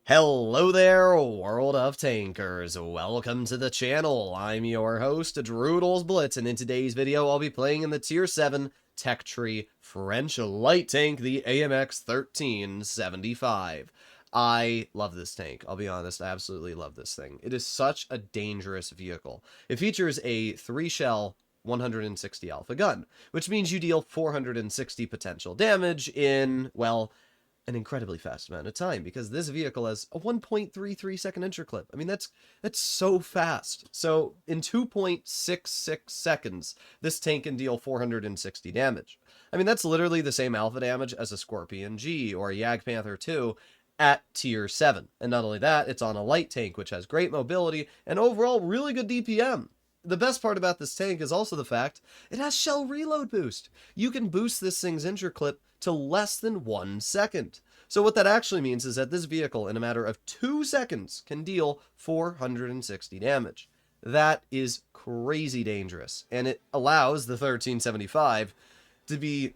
Hello there, world of tankers. Welcome to the channel. I'm your host, Droodles Blitz, and in today's video, I'll be playing in the Tier 7 Tech Tree French light tank, the AMX 1375. I love this tank. I'll be honest, I absolutely love this thing. It is such a dangerous vehicle. It features a 3-shell 160 alpha gun, which means you deal 460 potential damage in, well, an incredibly fast amount of time, because this vehicle has a 1.33 second entry clip. I mean, that's so fast. So in 2.66 seconds, this tank can deal 460 damage. I mean, that's literally the same alpha damage as a Scorpion G or a Jagdpanther 2 at tier 7. And not only that, it's on a light tank, which has great mobility and overall really good DPM. The best part about this tank is also the fact it has shell reload boost. You can boost this thing's entry clip to less than 1 second. So what that actually means is that this vehicle, in a matter of 2 seconds, can deal 460 damage. That is crazy dangerous, and it allows the 1375 to be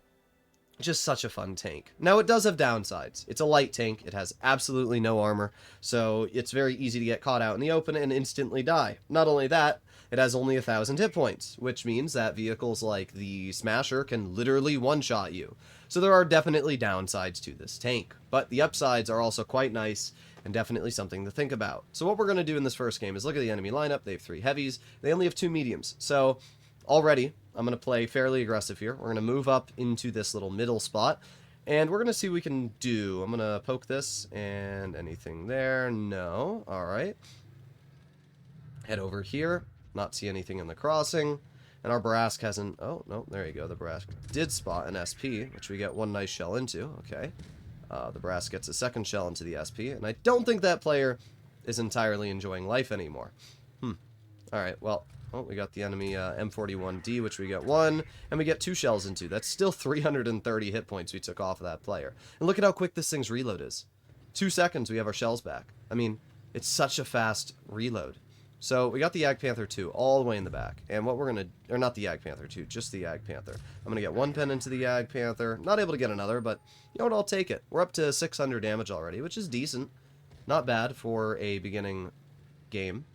just such a fun tank. Now, it does have downsides. It's a light tank, it has absolutely no armor, so it's very easy to get caught out in the open and instantly die. Not only that, it has only 1,000 hit points, which means that vehicles like the Smasher can literally one-shot you. So there are definitely downsides to this tank, but the upsides are also quite nice and definitely something to think about. So what we're going to do in this first game is look at the enemy lineup. They have 3 heavies. They only have 2 mediums. So already, I'm going to play fairly aggressive here. We're going to move up into this little middle spot, and we're going to see what we can do. I'm going to poke this, and anything there? No. All right. Head over here. Not see anything in the crossing. And our Barask hasn't... Oh, no, there you go. The Barask did spot an SP, which we get 1 nice shell into. Okay. The Barask gets a 2nd shell into the SP, and I don't think that player is entirely enjoying life anymore. Alright, well... Oh, we got the enemy M41D, which we get 1, and we get 2 shells into. That's still 330 hit points we took off of that player. And look at how quick this thing's reload is. 2 seconds, we have our shells back. I mean, it's such a fast reload. So we got the Jagdpanther 2 all the way in the back. And what we're going to... Or not the Jagdpanther 2, just the Jagdpanther. I'm going to get 1 pen into the Jagdpanther. Not able to get another, but you know what, I'll take it. We're up to 600 damage already, which is decent. Not bad for a beginning game.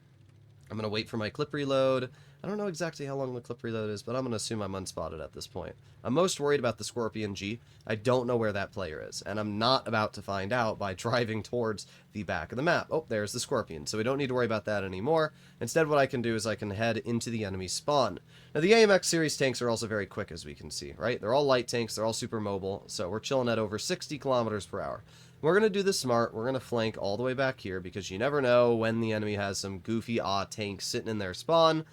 I'm going to wait for my clip reload. I don't know exactly how long the clip reload is, but I'm going to assume I'm unspotted at this point. I'm most worried about the Scorpion G. I don't know where that player is, and I'm not about to find out by driving towards the back of the map. Oh, there's the Scorpion, so we don't need to worry about that anymore. Instead, what I can do is I can head into the enemy spawn. Now, the AMX series tanks are also very quick, as we can see, right? They're all light tanks, they're all super mobile, so we're chilling at over 60 kilometers per hour. We're going to do this smart. We're going to flank all the way back here because you never know when the enemy has some goofy, tank sitting in their spawn.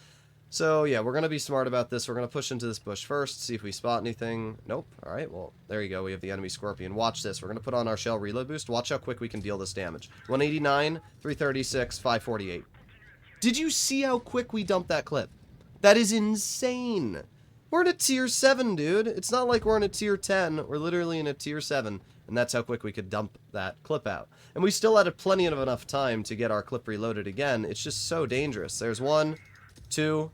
So, yeah, we're going to be smart about this. We're going to push into this bush first, see if we spot anything. Nope. All right, well, there you go. We have the enemy Scorpion. Watch this. We're going to put on our shell reload boost. Watch how quick we can deal this damage. 189, 336, 548. Did you see how quick we dumped that clip? That is insane. We're in a tier 7, dude. It's not like we're in a tier 10. We're literally in a tier 7. And that's how quick we could dump that clip out. And we still had plenty of enough time to get our clip reloaded again. It's just so dangerous. There's 1, 2,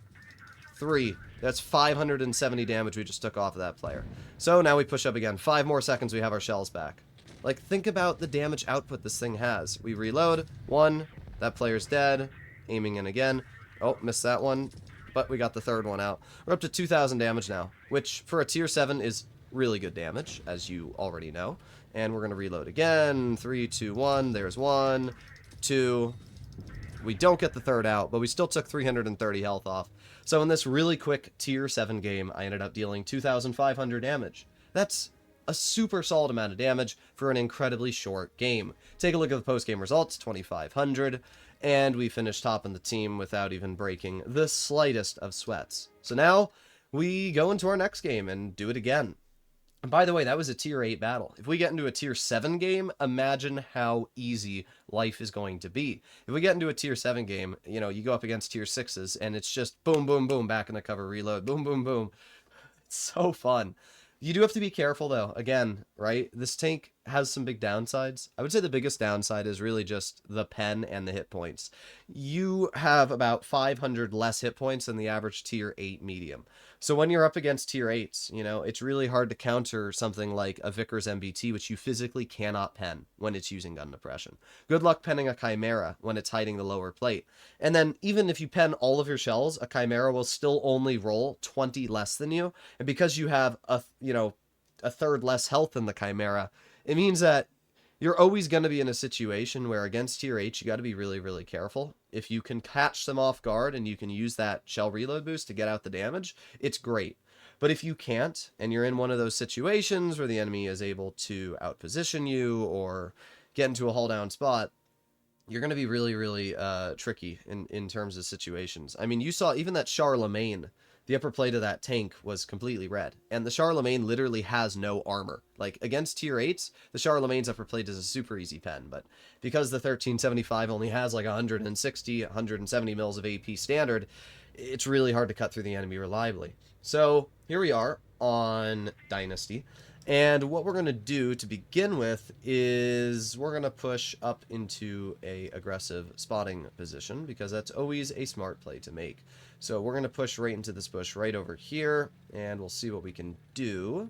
3. That's 570 damage we just took off of that player. So now we push up again. 5 more seconds, we have our shells back. Like, think about the damage output this thing has. We reload. 1. That player's dead. Aiming in again. Oh, missed that one. But we got the 3rd one out. We're up to 2,000 damage now, which for a tier 7 is really good damage, as you already know. And we're going to reload again. 3, 2, 1. There's 1, 2. We don't get the 3rd out, but we still took 330 health off. So in this really quick tier 7 game, I ended up dealing 2,500 damage. That's a super solid amount of damage for an incredibly short game. Take a look at the post-game results, 2,500. And we finished top in the team without even breaking the slightest of sweats. So now we go into our next game and do it again. And by the way, that was a tier 8 battle. If we get into a tier 7 game, imagine how easy life is going to be. If we get into a tier 7 game, you know, you go up against tier 6s, and it's just boom, boom, boom, back in the cover, reload, boom, boom, boom. It's so fun. You do have to be careful, though. Again, right? This tank has some big downsides. I would say the biggest downside is really just the pen and the hit points. You have about 500 less hit points than the average tier 8 medium. So when you're up against tier 8s, you know, it's really hard to counter something like a Vickers MBT, which you physically cannot pen when it's using gun depression. Good luck penning a Chimera when it's hiding the lower plate. And then even if you pen all of your shells, a Chimera will still only roll 20 less than you. And because you have a third less health than the Chimera, it means that you're always going to be in a situation where against tier 8, you got to be really, really careful. If you can catch them off guard and you can use that shell reload boost to get out the damage, it's great. But if you can't, and you're in one of those situations where the enemy is able to outposition you or get into a hull down spot, you're going to be really, really tricky in terms of situations. I mean, you saw even that Charlemagne, the upper plate of that tank was completely red. And the Charlemagne literally has no armor. Like, against tier 8s, the Charlemagne's upper plate is a super easy pen. But because the 1375 only has like 160, 170 mils of AP standard, it's really hard to cut through the enemy reliably. So, here we are on Dynasty. And what we're going to do to begin with is we're going to push up into a aggressive spotting position, because that's always a smart play to make. So we're going to push right into this bush right over here, and we'll see what we can do.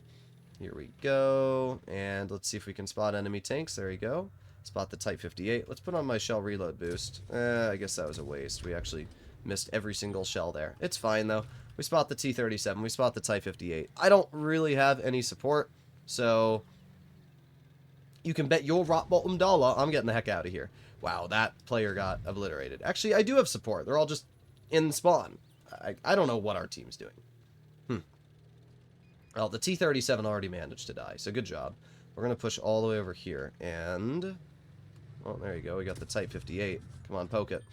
Here we go, and let's see if we can spot enemy tanks. There we go. Spot the Type 58. Let's put on my shell reload boost. I guess that was a waste. We actually missed every single shell there. It's fine, though. We spot the T-37. We spot the Type 58. I don't really have any support, so you can bet your rot bottom dollar I'm getting the heck out of here. Wow, that player got obliterated. Actually, I do have support. They're all just in spawn. I don't know what our team's doing. Well, the T-37 already managed to die, so good job. We're going to push all the way over here, and... well, there you go. We got the Type 58. Come on, poke it.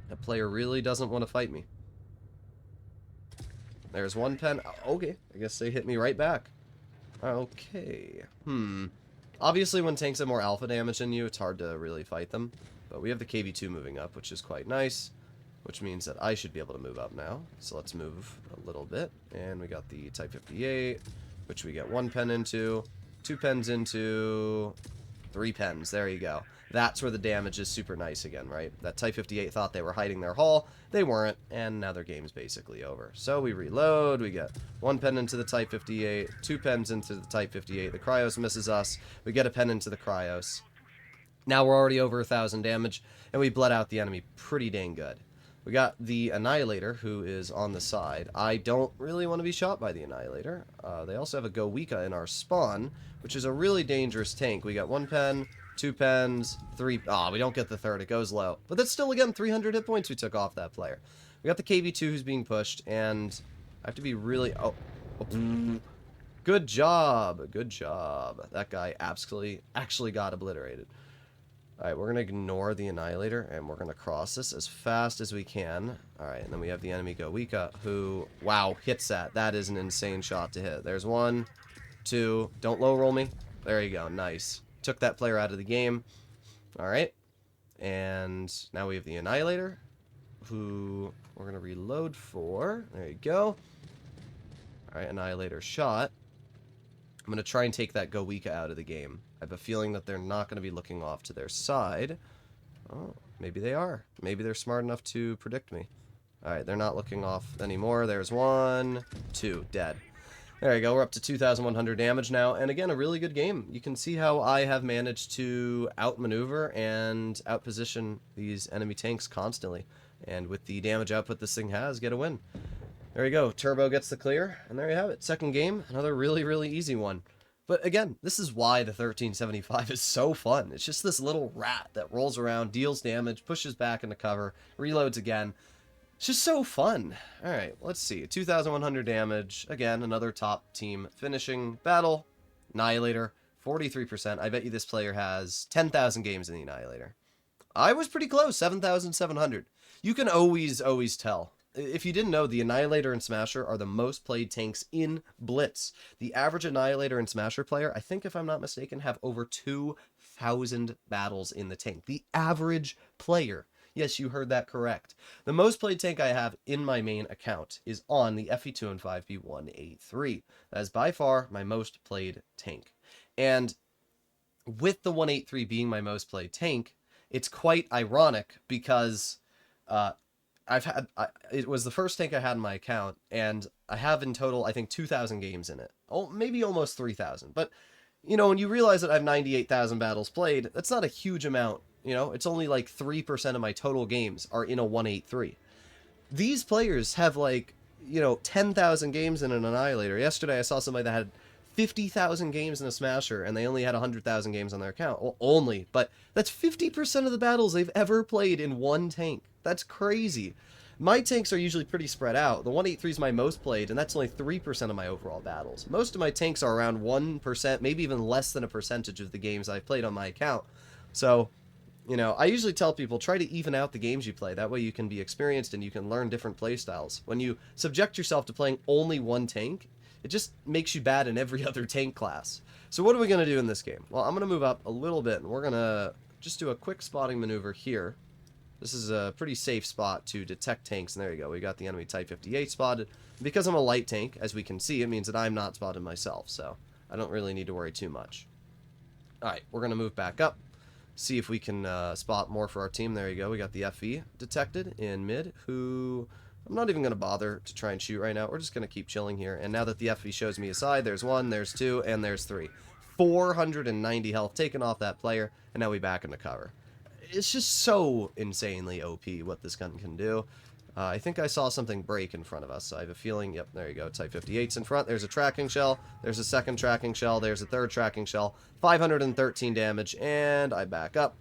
That player really doesn't want to fight me. There's one pen. Okay, I guess they hit me right back. Okay. Obviously, when tanks have more alpha damage than you, it's hard to really fight them. But we have the KV-2 moving up, which is quite nice. Which means that I should be able to move up now. So let's move a little bit. And we got the Type 58, which we get 1 pen into, 2 pens into, 3 pens. There you go. That's where the damage is super nice again, right? That Type 58 thought they were hiding their hull. They weren't, and now their game's basically over. So we reload. We get 1 pen into the Type 58, 2 pens into the Type 58. The Cryos misses us. We get a pen into the Cryos. Now we're already over 1,000 damage, and we bled out the enemy pretty dang good. We got the Annihilator, who is on the side. I don't really want to be shot by the Annihilator. They also have a Goika in our spawn, which is a really dangerous tank. We got 1 pen, 2 pens, 3... ah, we don't get the third. It goes low. But that's still, again, 300 hit points we took off that player. We got the KV-2 who's being pushed, and I have to be really... oh. Good job. Good job. That guy actually got obliterated. Alright, we're going to ignore the Annihilator, and we're going to cross this as fast as we can. Alright, and then we have the enemy Goika, who, wow, hits that. That is an insane shot to hit. There's 1, 2, don't low roll me. There you go, nice. Took that player out of the game. Alright, and now we have the Annihilator, who we're going to reload for. There you go. Alright, Annihilator shot. I'm going to try and take that Goika out of the game. I have a feeling that they're not going to be looking off to their side. Oh, maybe they are. Maybe they're smart enough to predict me. Alright, they're not looking off anymore. There's 1, 2, dead. There you go, we're up to 2,100 damage now. And again, a really good game. You can see how I have managed to outmaneuver and outposition these enemy tanks constantly. And with the damage output this thing has, get a win. There you go, Turbo gets the clear, and there you have it. Second game, another really, really easy one. But again, this is why the 1375 is so fun. It's just this little rat that rolls around, deals damage, pushes back into cover, reloads again. It's just so fun. Alright, let's see. 2,100 damage. Again, another top team finishing battle. Annihilator, 43%. I bet you this player has 10,000 games in the Annihilator. I was pretty close, 7,700. You can always tell. If you didn't know, the Annihilator and Smasher are the most played tanks in Blitz. The average Annihilator and Smasher player, I think if I'm not mistaken, have over 2,000 battles in the tank. The average player. Yes, you heard that correct. The most played tank I have in my main account is on the FE215B183. That is by far my most played tank. And with the 183 being my most played tank, it's quite ironic because uh, it was the first tank I had in my account, and I have in total, I think, 2,000 games in it. Oh, maybe almost 3,000. But, you know, when you realize that I have 98,000 battles played, that's not a huge amount. You know, it's only like 3% of my total games are in a 183. These players have like, you know, 10,000 games in an Annihilator. Yesterday I saw somebody that had 50,000 games in a Smasher, and they only had 100,000 games on their account. Well, only, but that's 50% of the battles they've ever played in one tank. That's crazy. My tanks are usually pretty spread out. The 183 is my most played, and that's only 3% of my overall battles. Most of my tanks are around 1%, maybe even less than a percentage of the games I've played on my account. So, you know, I usually tell people, try to even out the games you play. That way you can be experienced and you can learn different playstyles. When you subject yourself to playing only one tank, it just makes you bad in every other tank class. So what are we going to do in this game? Well, I'm going to move up a little bit, and we're going to just do a quick spotting maneuver here. This is a pretty safe spot to detect tanks, and there you go. We got the enemy Type 58 spotted. Because I'm a light tank, as we can see, it means that I'm not spotted myself, so I don't really need to worry too much. Alright, we're going to move back up, see if we can spot more for our team. There you go. We got the FE detected in mid, who I'm not even going to bother to try and shoot right now. We're just going to keep chilling here. And now that the FE shows me a side, there's 1, there's 2, and there's 3. 490 health taken off that player, and now we back into cover. It's just so insanely OP what this gun can do. I think I saw something break in front of us. So I have a feeling, yep, there you go, Type 58's in front. There's a tracking shell, there's a second tracking shell, there's a third tracking shell, 513 damage, and I back up.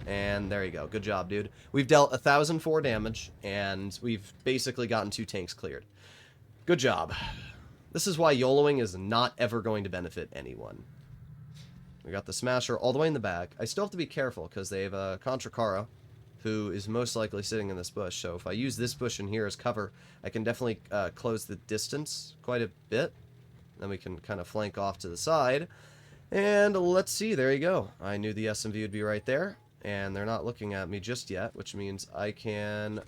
And there you go, good job, dude. We've dealt 1,004 damage, and we've basically gotten 2 tanks cleared. Good job. This is why YOLOing is not ever going to benefit anyone. We got the Smasher all the way in the back. I still have to be careful because they have a Contra Cara, who is most likely sitting in this bush. So if I use this bush in here as cover, I can definitely close the distance quite a bit. Then we can kind of flank off to the side. And let's see, there you go. I knew the SMV would be right there, and they're not looking at me just yet, which means I can...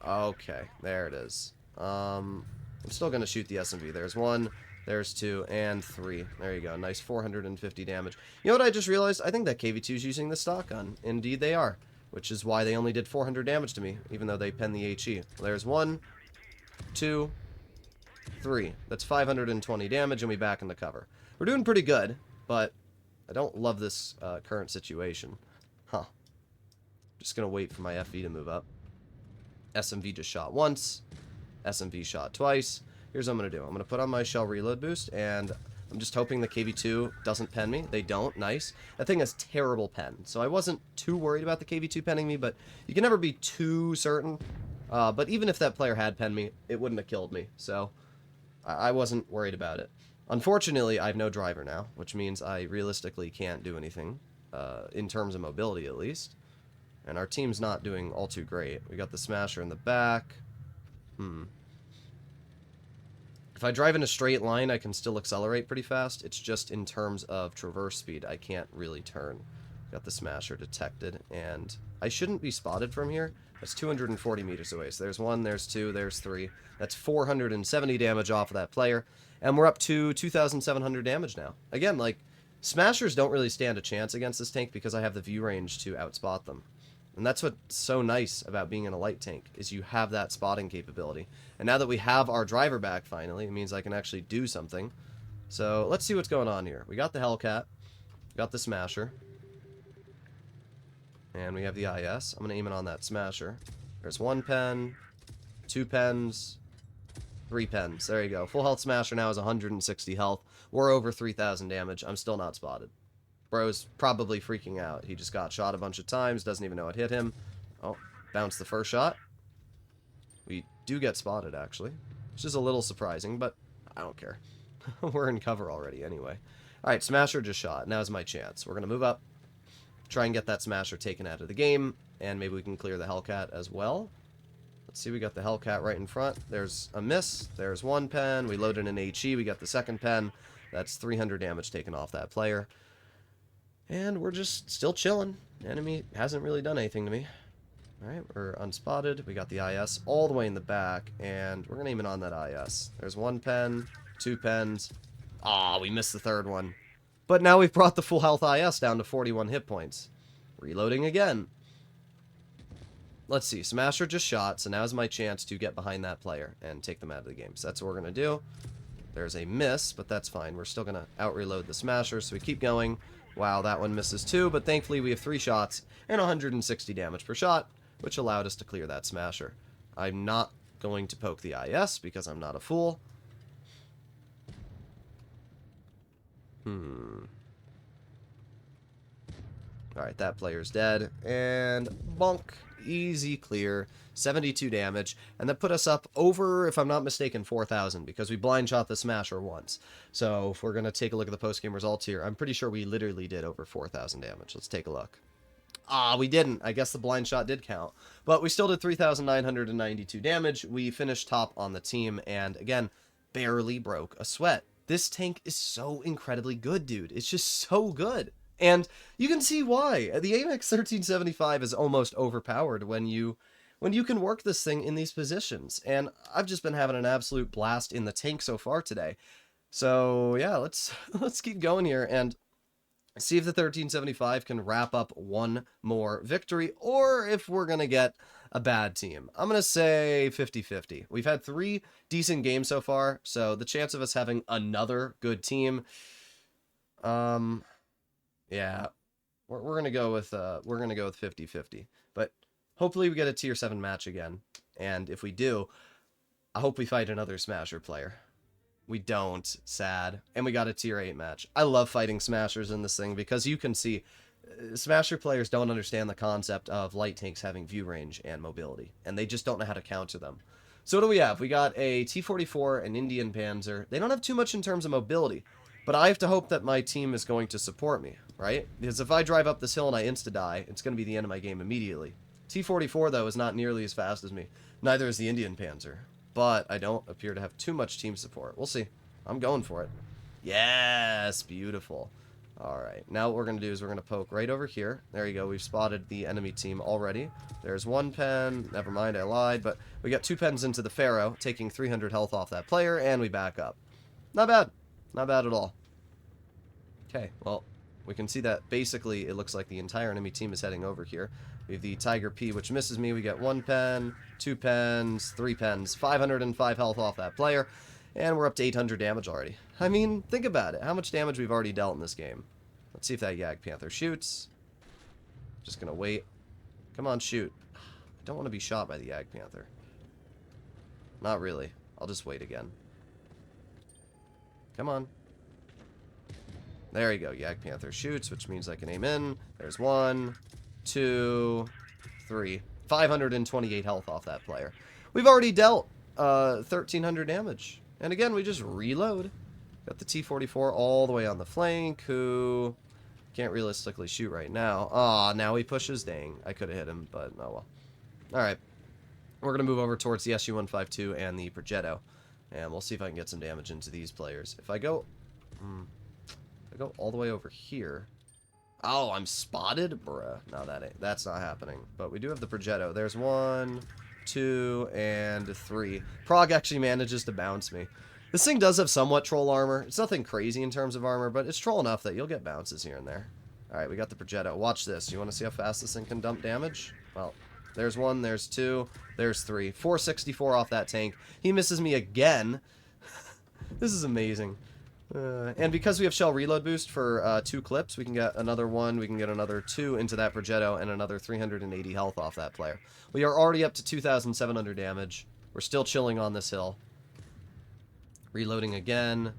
Okay, there it is. I'm still going to shoot the SMV. There's 1... There's 2 and 3. There you go. Nice 450 damage. You know what I just realized? I think that KV2 is using the stock gun. Indeed they are. Which is why they only did 400 damage to me, even though they penned the HE. There's 1, 2, 3. That's 520 damage, and we back in the cover. We're doing pretty good, but I don't love this current situation. Huh. Just going to wait for my FE to move up. SMV just shot once. SMV shot twice. Here's what I'm going to do. I'm going to put on my shell reload boost, and I'm just hoping the KV2 doesn't pen me. They don't. Nice. That thing has terrible pen, so I wasn't too worried about the KV2 penning me, but you can never be too certain. But even if that player had penned me, it wouldn't have killed me, so I wasn't worried about it. Unfortunately, I have no driver now, which means I realistically can't do anything, in terms of mobility at least. And our team's not doing all too great. We got the Smasher in the back. If I drive in a straight line, I can still accelerate pretty fast. It's just in terms of traverse speed, I can't really turn. Got the Smasher detected, and I shouldn't be spotted from here. That's 240 meters away. So there's 1, there's 2, there's 3. That's 470 damage off of that player, and we're up to 2,700 damage now. Again, like, Smashers don't really stand a chance against this tank because I have the view range to outspot them. And that's what's so nice about being in a light tank, is you have that spotting capability. And now that we have our driver back, finally, it means I can actually do something. So, let's see what's going on here. We got the Hellcat. We got the Smasher. And we have the IS. I'm going to aim it on that Smasher. There's 1 pen, 2 pens, 3 pens. There you go. Full health Smasher now is 160 health. We're over 3,000 damage. I'm still not spotted. Bro's probably freaking out. He just got shot a bunch of times, doesn't even know it hit him. Oh, bounced the first shot. We do get spotted, actually, which is a little surprising, but I don't care. We're in cover already anyway. Alright, Smasher just shot. Now's my chance. We're going to move up, try and get that Smasher taken out of the game, and maybe we can clear the Hellcat as well. Let's see, we got the Hellcat right in front. There's a miss. There's 1 pen. We loaded an HE. We got the second pen. That's 300 damage taken off that player. And we're just still chilling. The enemy hasn't really done anything to me. Alright, we're unspotted. We got the IS all the way in the back, and we're going to aim it on that IS. There's 1 pen, 2 pens. Ah, we missed the third one. But now we've brought the full health IS down to 41 hit points. Reloading again. Let's see, Smasher just shot, so now's my chance to get behind that player and take them out of the game. So that's what we're going to do. There's a miss, but that's fine. We're still going to out-reload the Smasher, so we keep going. Wow, that one misses too, but thankfully we have 3 shots and 160 damage per shot, which allowed us to clear that Smasher. I'm not going to poke the IS because I'm not a fool. Alright, that player's dead. And bonk. Easy clear. 72 damage. And that put us up over, if I'm not mistaken, 4,000 because we blind shot the Smasher once. So if we're going to take a look at the post-game results here, I'm pretty sure we literally did over 4,000 damage. Let's take a look. Ah, we didn't. I guess the blind shot did count. But we still did 3,992 damage. We finished top on the team and, again, barely broke a sweat. This tank is so incredibly good, dude. It's just so good. And you can see why. The AMX 1375 is almost overpowered when you can work this thing in these positions. And I've just been having an absolute blast in the tank so far today. So, yeah, let's keep going here and see if the 1375 can wrap up one more victory, or if we're going to get a bad team. I'm going to say 50-50. We've had 3 decent games so far, so the chance of us having another good team, yeah, we're going to go with 50-50. But hopefully we get a tier 7 match again, and if we do, I hope we fight another Smasher player. We don't. Sad. And we got a tier 8 match. I love fighting Smashers in this thing because you can see Smasher players don't understand the concept of light tanks having view range and mobility. And they just don't know how to counter them. So what do we have? We got a T-44, an Indian Panzer. They don't have too much in terms of mobility. But I have to hope that my team is going to support me, right? Because if I drive up this hill and I insta-die, it's going to be the end of my game immediately. T-44, though, is not nearly as fast as me. Neither is the Indian Panzer. But I don't appear to have too much team support. We'll see. I'm going for it. Yes, beautiful. Alright, now what we're going to do is we're going to poke right over here. There you go, we've spotted the enemy team already. There's 1 pen. Never mind, I lied. But we got 2 pens into the Pharaoh, taking 300 health off that player, and we back up. Not bad. Not bad at all. Okay, well, we can see that basically it looks like the entire enemy team is heading over here. We have the Tiger P, which misses me. We get 1 pen, 2 pens, 3 pens, 505 health off that player, and we're up to 800 damage already. I mean, think about it. How much damage we've already dealt in this game. Let's see if that Jagdpanther shoots. Just gonna wait. Come on, shoot. I don't want to be shot by the Jagdpanther. Not really. I'll just wait again. Come on. There you go. Jagdpanther shoots, which means I can aim in. There's 1, 2, 3. 528 health off that player. We've already dealt 1,300 damage. And again, we just reload. Got the T-44 all the way on the flank, who can't realistically shoot right now. Aw, now he pushes. Dang, I could have hit him, but oh well. Alright. We're going to move over towards the SU-152 and the Progetto. And we'll see if I can get some damage into these players. If I go all the way over here. Oh, I'm spotted? Bruh. No, that's not happening. But we do have the Progetto. There's 1, 2, and 3. Prague actually manages to bounce me. This thing does have somewhat troll armor. It's nothing crazy in terms of armor, but it's troll enough that you'll get bounces here and there. Alright, we got the Progetto. Watch this. You want to see how fast this thing can dump damage? Well, there's 1, there's 2, there's 3. 464 off that tank. He misses me again. This is amazing. And because we have shell reload boost for 2 clips, we can get another 1, we can get another 2 into that Progetto, and another 380 health off that player. We are already up to 2,700 damage. We're still chilling on this hill. Reloading again.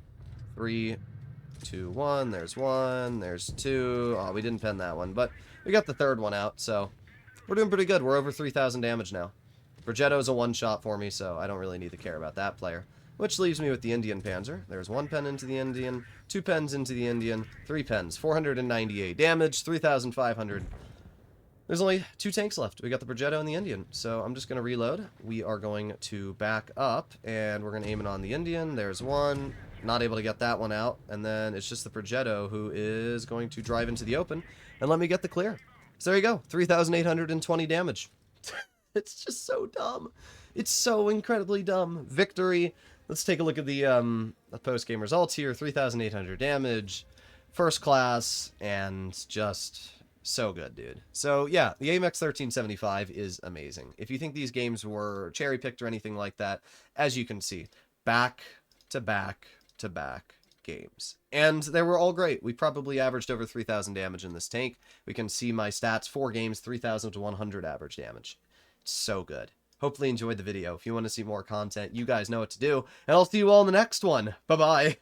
3, 2, 1. There's 1. There's 2. Oh, we didn't pen that one, but we got the third one out, so we're doing pretty good. We're over 3,000 damage now. Progetto is a one-shot for me, so I don't really need to care about that player. Which leaves me with the Indian Panzer. There's 1 pen into the Indian, 2 pens into the Indian, 3 pens, 498 damage, 3,500. There's only 2 tanks left. We got the Progetto and the Indian, so I'm just going to reload. We are going to back up, and we're going to aim it on the Indian. There's 1, not able to get that one out, and then it's just the Progetto who is going to drive into the open and let me get the clear. So there you go, 3,820 damage. It's just so dumb. It's so incredibly dumb. Victory. Let's take a look at the post-game results here. 3,800 damage, first class, and just so good, dude. So yeah, the AMX 1375 is amazing. If you think these games were cherry-picked or anything like that, as you can see, back to back to back games. And they were all great. We probably averaged over 3,000 damage in this tank. We can see my stats, 4 games, 3,000 to 100 average damage. So good. Hopefully you enjoyed the video. If you want to see more content, you guys know what to do. And I'll see you all in the next one. Bye-bye.